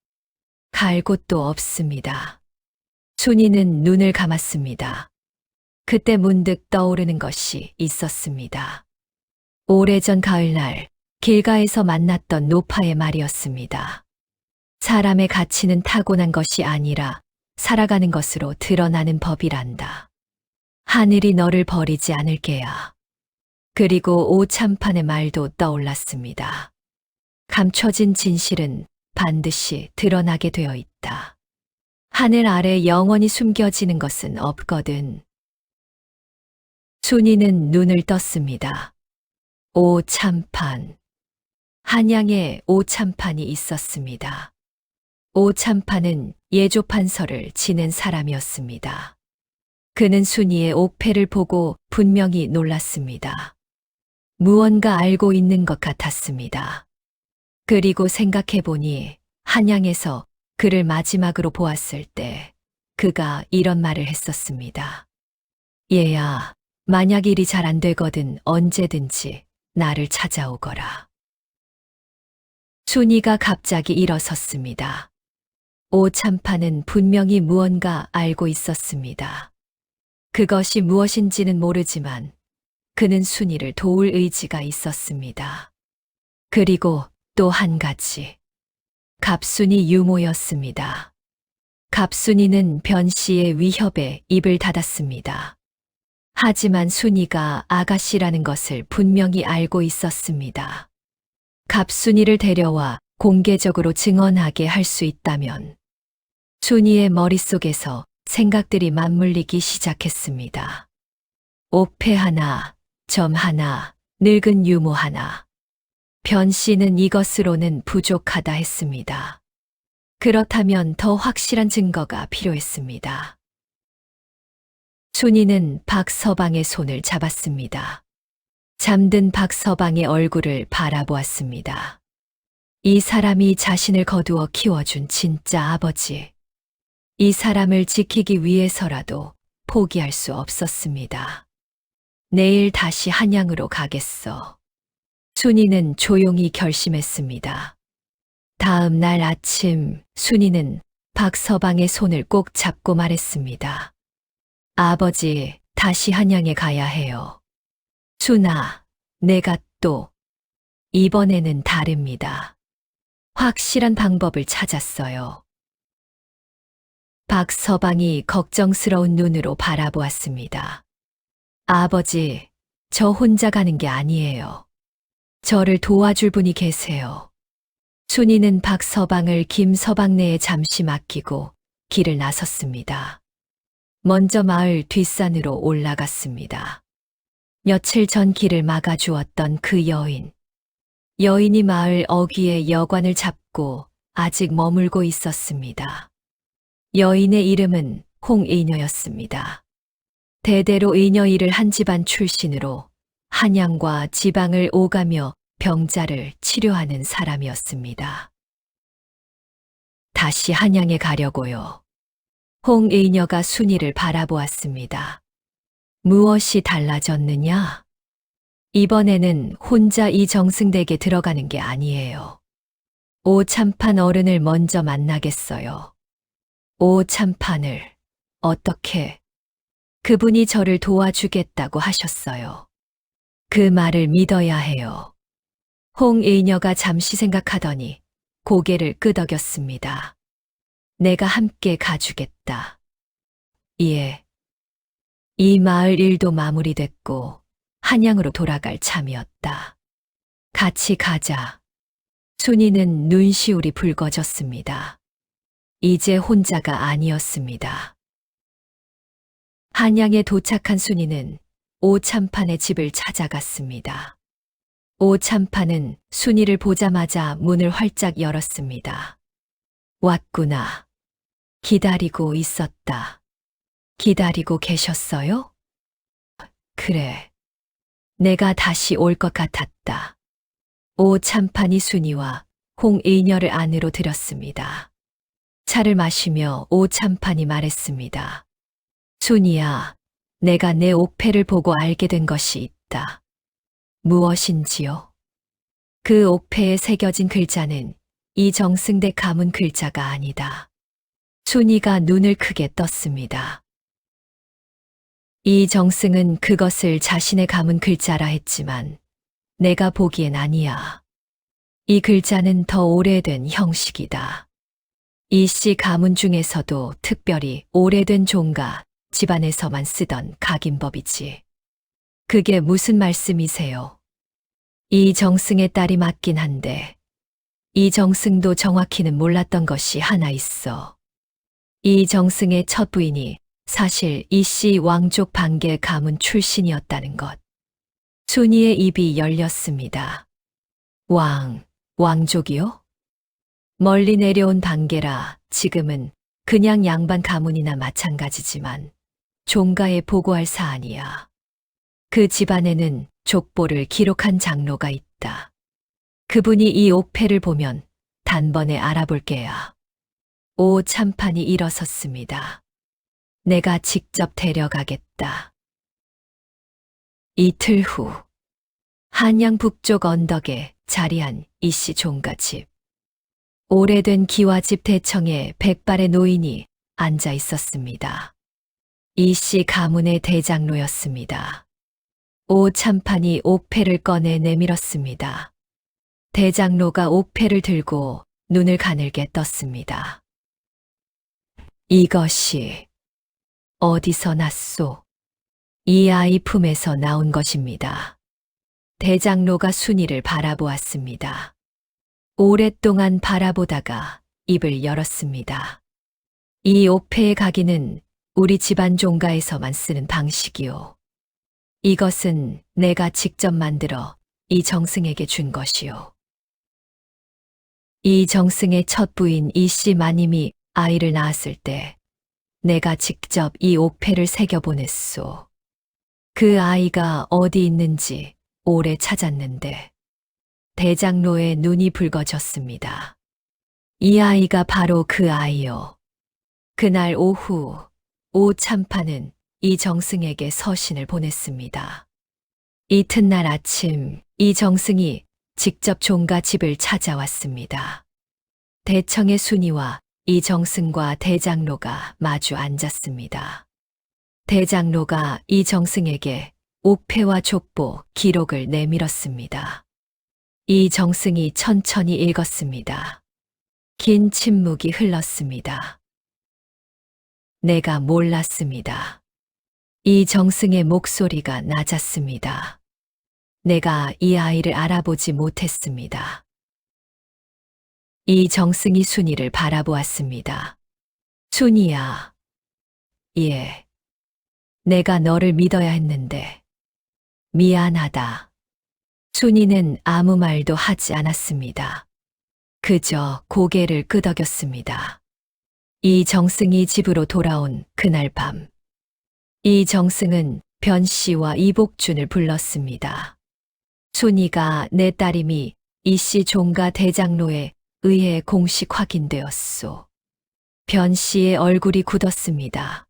갈 곳도 없습니다. 순이는 눈을 감았습니다. 그때 문득 떠오르는 것이 있었습니다. 오래전 가을날 길가에서 만났던 노파의 말이었습니다. 사람의 가치는 타고난 것이 아니라 살아가는 것으로 드러나는 법이란다. 하늘이 너를 버리지 않을 게야. 그리고 오참판의 말도 떠올랐습니다. 감춰진 진실은 반드시 드러나게 되어 있다. 하늘 아래 영원히 숨겨지는 것은 없거든. 순이는 눈을 떴습니다. 오참판. 한양에 오참판이 있었습니다. 오참판은 예조판서를 지낸 사람이었습니다. 그는 순이의 옥패를 보고 분명히 놀랐습니다. 무언가 알고 있는 것 같았습니다. 그리고 생각해보니 한양에서 그를 마지막으로 보았을 때 그가 이런 말을 했었습니다. 얘야, 만약 일이 잘 안 되거든 언제든지 나를 찾아오거라. 순이가 갑자기 일어섰습니다. 오참판은 분명히 무언가 알고 있었습니다. 그것이 무엇인지는 모르지만 그는 순이를 도울 의지가 있었습니다. 그리고 또 한 가지. 갑순이 유모였습니다. 갑순이는 변씨의 위협에 입을 닫았습니다. 하지만 순이가 아가씨라는 것을 분명히 알고 있었습니다. 갑순이를 데려와 공개적으로 증언하게 할 수 있다면 순이의 머릿속에서 생각들이 맞물리기 시작했습니다. 옥패 하나, 점 하나, 늙은 유모 하나. 변씨는 이것으로는 부족하다 했습니다. 그렇다면 더 확실한 증거가 필요했습니다. 순이는 박서방의 손을 잡았습니다. 잠든 박서방의 얼굴을 바라보았습니다. 이 사람이 자신을 거두어 키워준 진짜 아버지. 이 사람을 지키기 위해서라도 포기할 수 없었습니다. 내일 다시 한양으로 가겠어. 순이는 조용히 결심했습니다. 다음 날 아침 순이는 박서방의 손을 꼭 잡고 말했습니다. 아버지, 다시 한양에 가야 해요. 순아, 내가 또 이번에는 다릅니다. 확실한 방법을 찾았어요. 박서방이 걱정스러운 눈으로 바라보았습니다. 아버지, 저 혼자 가는 게 아니에요. 저를 도와줄 분이 계세요. 순이는 박서방을 김서방네에 잠시 맡기고 길을 나섰습니다. 먼저 마을 뒷산으로 올라갔습니다. 며칠 전 길을 막아주었던 그 여인. 여인이 마을 어귀의 여관을 잡고 아직 머물고 있었습니다. 여인의 이름은 홍인여였습니다. 대대로 의녀 일을 한 집안 출신으로 한양과 지방을 오가며 병자를 치료하는 사람이었습니다. 다시 한양에 가려고요. 홍의녀가 순이를 바라보았습니다. 무엇이 달라졌느냐? 이번에는 혼자 이 정승댁에 들어가는 게 아니에요. 오참판 어른을 먼저 만나겠어요. 오참판을 어떻게? 그분이 저를 도와주겠다고 하셨어요. 그 말을 믿어야 해요. 홍의녀가 잠시 생각하더니 고개를 끄덕였습니다. 내가 함께 가주겠다. 예. 이 마을 일도 마무리됐고 한양으로 돌아갈 참이었다. 같이 가자. 순이는 눈시울이 붉어졌습니다. 이제 혼자가 아니었습니다. 한양에 도착한 순이는 오참판의 집을 찾아갔습니다. 오참판은 순이를 보자마자 문을 활짝 열었습니다. 왔구나. 기다리고 있었다. 기다리고 계셨어요? 그래. 내가 다시 올 것 같았다. 오참판이 순이와 홍의녀를 안으로 들였습니다. 차를 마시며 오참판이 말했습니다. 순이야, 내가 내 옥패를 보고 알게 된 것이 있다. 무엇인지요? 그 옥패에 새겨진 글자는 이 정승댁 가문 글자가 아니다. 순이가 눈을 크게 떴습니다. 이 정승은 그것을 자신의 가문 글자라 했지만 내가 보기엔 아니야. 이 글자는 더 오래된 형식이다. 이씨 가문 중에서도 특별히 오래된 종가 집안에서만 쓰던 각인법이지. 그게 무슨 말씀이세요? 이 정승의 딸이 맞긴 한데 이 정승도 정확히는 몰랐던 것이 하나 있어. 이 정승의 첫 부인이 사실 이씨 왕족 반계 가문 출신이었다는 것. 순이의 입이 열렸습니다. 왕족이요? 멀리 내려온 반계라 지금은 그냥 양반 가문이나 마찬가지지만 종가에 보고할 사안이야. 그 집안에는 족보를 기록한 장로가 있다. 그분이 이 옥패를 보면 단번에 알아볼 게야. 오참판이 일어섰습니다. 내가 직접 데려가겠다. 이틀 후 한양 북쪽 언덕에 자리한 이씨 종가집. 오래된 기와집 대청에 백발의 노인이 앉아 있었습니다. 이씨 가문의 대장로였습니다. 오참판이 옥패를 꺼내 내밀었습니다. 대장로가 옥패를 들고 눈을 가늘게 떴습니다. 이것이 어디서 났소? 이 아이 품에서 나온 것입니다. 대장로가 순이를 바라보았습니다. 오랫동안 바라보다가 입을 열었습니다. 이 옥패의 각인은 우리 집안 종가에서만 쓰는 방식이요. 이것은 내가 직접 만들어 이 정승에게 준 것이요. 이 정승의 첫 부인 이씨 마님이 아이를 낳았을 때 내가 직접 이 옥패를 새겨보냈소. 그 아이가 어디 있는지 오래 찾았는데 대장로의 눈이 붉어졌습니다. 이 아이가 바로 그 아이요. 그날 오후 오참판은 이 정승에게 서신을 보냈습니다. 이튿날 아침 이 정승이 직접 종가 집을 찾아왔습니다. 대청의 순이와 이 정승과 대장로가 마주 앉았습니다. 대장로가 이 정승에게 옥패와 족보, 기록을 내밀었습니다. 이 정승이 천천히 읽었습니다. 긴 침묵이 흘렀습니다. 내가 몰랐습니다. 이 정승의 목소리가 낮았습니다. 내가 이 아이를 알아보지 못했습니다. 이 정승이 순이를 바라보았습니다. 순이야. 예. 내가 너를 믿어야 했는데. 미안하다. 순이는 아무 말도 하지 않았습니다. 그저 고개를 끄덕였습니다. 이 정승이 집으로 돌아온 그날 밤. 이정승은 변씨와 이복준을 불렀습니다. 순이가 내 딸임이 이씨 종가 대장로에 의해 공식 확인되었소. 변씨의 얼굴이 굳었습니다.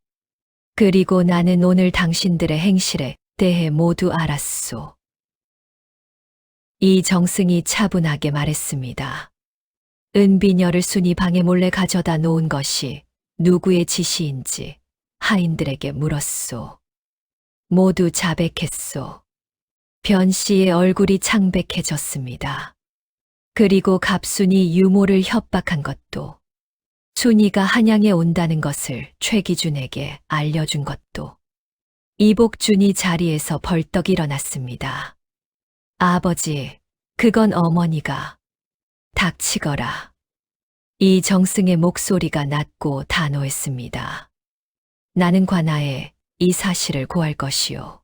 그리고 나는 오늘 당신들의 행실에 대해 모두 알았소. 이정승이 차분하게 말했습니다. 은비녀를 순이 방에 몰래 가져다 놓은 것이 누구의 지시인지 하인들에게 물었소. 모두 자백했소. 변씨의 얼굴이 창백해졌습니다. 그리고 갑순이 유모를 협박한 것도, 순이가 한양에 온다는 것을 최기준에게 알려준 것도, 이복준이 자리에서 벌떡 일어났습니다. 아버지, 그건 어머니가. 닥치거라. 이정승의 목소리가 낮고 단호했습니다. 나는 관아에 이 사실을 고할 것이오.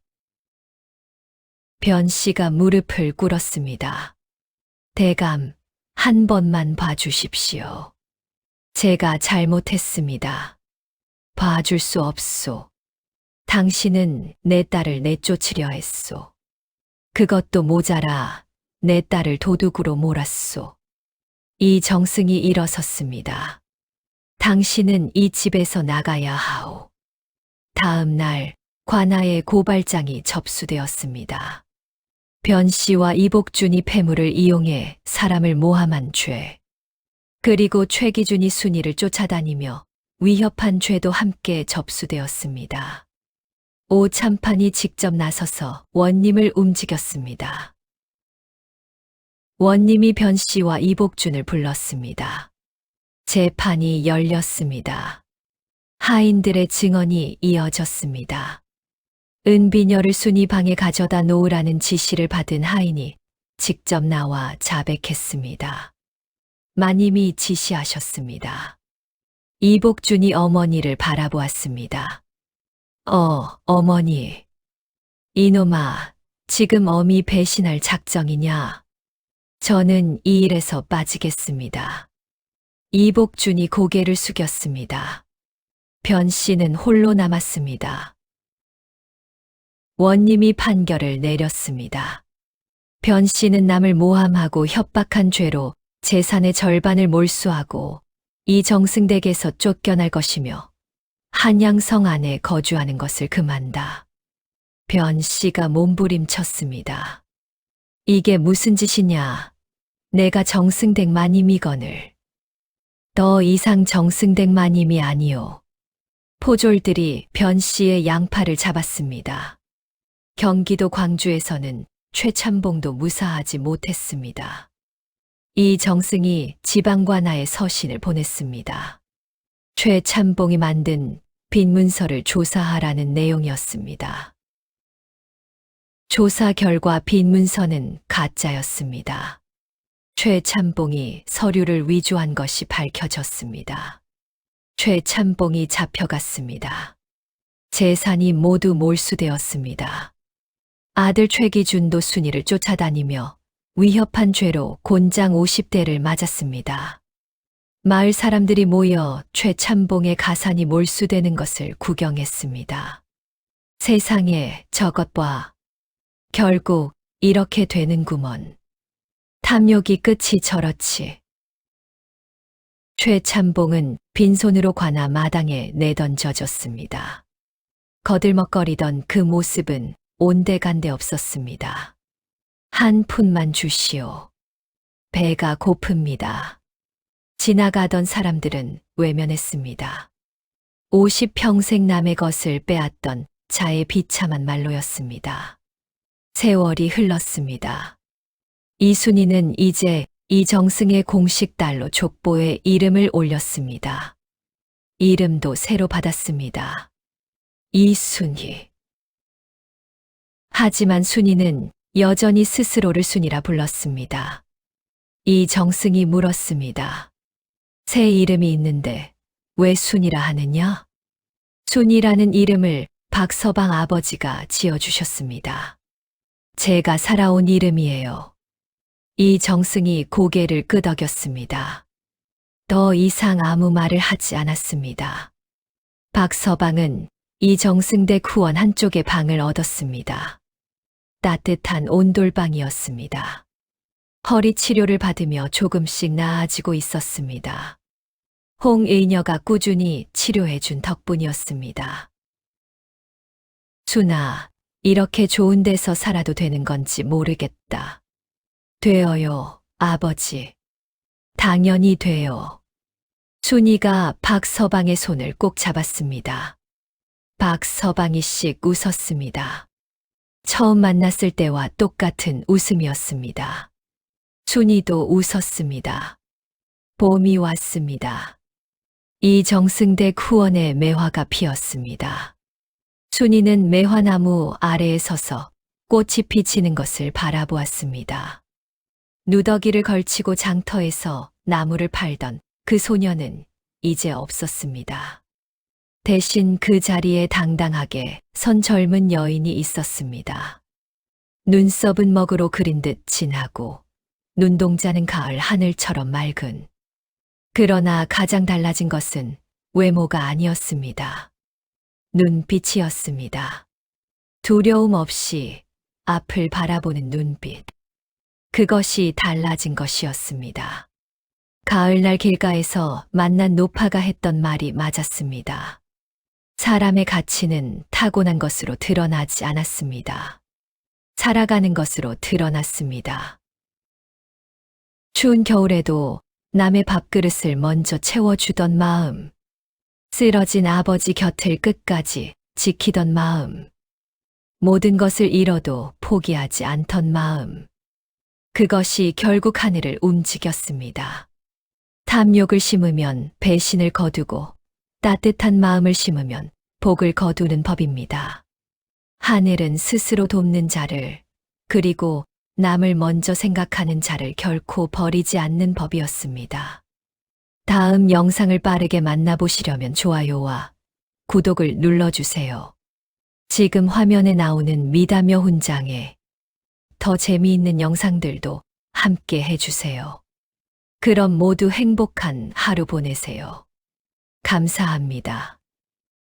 변씨가 무릎을 꿇었습니다. 대감, 한 번만 봐주십시오. 제가 잘못했습니다. 봐줄 수 없소. 당신은 내 딸을 내쫓으려 했소. 그것도 모자라 내 딸을 도둑으로 몰았소. 이정승이 일어섰습니다. 당신은 이 집에서 나가야 하오. 다음 날 관아에 고발장이 접수되었습니다. 변씨와 이복준이 폐물을 이용해 사람을 모함한 죄, 그리고 최기준이 순이를 쫓아다니며 위협한 죄도 함께 접수되었습니다. 오참판이 직접 나서서 원님을 움직였습니다. 원님이 변씨와 이복준을 불렀습니다. 재판이 열렸습니다. 하인들의 증언이 이어졌습니다. 은비녀를 순이 방에 가져다 놓으라는 지시를 받은 하인이 직접 나와 자백했습니다. 마님이 지시하셨습니다. 이복준이 어머니를 바라보았습니다. 어머니. 이놈아, 지금 어미 배신할 작정이냐? 저는 이 일에서 빠지겠습니다. 이복준이 고개를 숙였습니다. 변씨는 홀로 남았습니다. 원님이 판결을 내렸습니다. 변씨는 남을 모함하고 협박한 죄로 재산의 절반을 몰수하고 이정승 댁에서 쫓겨날 것이며 한양성 안에 거주하는 것을 금한다. 변씨가 몸부림쳤습니다. 이게 무슨 짓이냐? 내가 정승댁 마님이거늘. 더 이상 정승댁 마님이 아니오. 포졸들이 변씨의 양팔을 잡았습니다. 경기도 광주에서는 최참봉도 무사하지 못했습니다. 이정승이 지방관아에 서신을 보냈습니다. 최참봉이 만든 빈문서를 조사하라는 내용이었습니다. 조사 결과 빈문서는 가짜였습니다. 최참봉이 서류를 위조한 것이 밝혀졌습니다. 최참봉이 잡혀갔습니다. 재산이 모두 몰수되었습니다. 아들 최기준도 순이를 쫓아다니며 위협한 죄로 곤장 50대를 맞았습니다. 마을 사람들이 모여 최참봉의 가산이 몰수되는 것을 구경했습니다. 세상에 저것 봐. 결국 이렇게 되는구먼. 탐욕이 끝이 저렇지. 최참봉은 빈손으로 관아 마당에 내던져졌습니다. 거들먹거리던 그 모습은 온데간데 없었습니다. 한 푼만 주시오. 배가 고픕니다. 지나가던 사람들은 외면했습니다. 50평생 남의 것을 빼앗던 자의 비참한 말로였습니다. 세월이 흘렀습니다. 이순이는 이제 이정승의 공식 딸로 족보에 이름을 올렸습니다. 이름도 새로 받았습니다. 이순희. 하지만 순이는 여전히 스스로를 순이라 불렀습니다. 이정승이 물었습니다. 새 이름이 있는데 왜 순이라 하느냐? 순이라는 이름을 박서방 아버지가 지어주셨습니다. 제가 살아온 이름이에요. 이정승이 고개를 끄덕였습니다. 더 이상 아무 말을 하지 않았습니다. 박서방은 이정승댁 후원 한쪽에 방을 얻었습니다. 따뜻한 온돌방이었습니다. 허리 치료를 받으며 조금씩 나아지고 있었습니다. 홍의녀가 꾸준히 치료해준 덕분이었습니다. 순아, 이렇게 좋은 데서 살아도 되는 건지 모르겠다. 되어요, 아버지. 당연히 돼요. 순이가 박서방의 손을 꼭 잡았습니다. 박서방이 씩 웃었습니다. 처음 만났을 때와 똑같은 웃음이었습니다. 순이도 웃었습니다. 봄이 왔습니다. 이정승댁 후원에 매화가 피었습니다. 순이는 매화나무 아래에 서서 꽃이 피치는 것을 바라보았습니다. 누더기를 걸치고 장터에서 나무를 팔던 그 소녀는 이제 없었습니다. 대신 그 자리에 당당하게 선 젊은 여인이 있었습니다. 눈썹은 먹으로 그린 듯 진하고 눈동자는 가을 하늘처럼 맑은. 그러나 가장 달라진 것은 외모가 아니었습니다. 눈빛이었습니다. 두려움 없이 앞을 바라보는 눈빛. 그것이 달라진 것이었습니다. 가을날 길가에서 만난 노파가 했던 말이 맞았습니다. 사람의 가치는 타고난 것으로 드러나지 않았습니다. 살아가는 것으로 드러났습니다. 추운 겨울에도 남의 밥그릇을 먼저 채워주던 마음, 쓰러진 아버지 곁을 끝까지 지키던 마음, 모든 것을 잃어도 포기하지 않던 마음, 그것이 결국 하늘을 움직였습니다. 탐욕을 심으면 배신을 거두고 따뜻한 마음을 심으면 복을 거두는 법입니다. 하늘은 스스로 돕는 자를, 그리고 남을 먼저 생각하는 자를 결코 버리지 않는 법이었습니다. 다음 영상을 빠르게 만나보시려면 좋아요와 구독을 눌러주세요. 지금 화면에 나오는 미담여 훈장에 더 재미있는 영상들도 함께 해주세요. 그럼 모두 행복한 하루 보내세요. 감사합니다.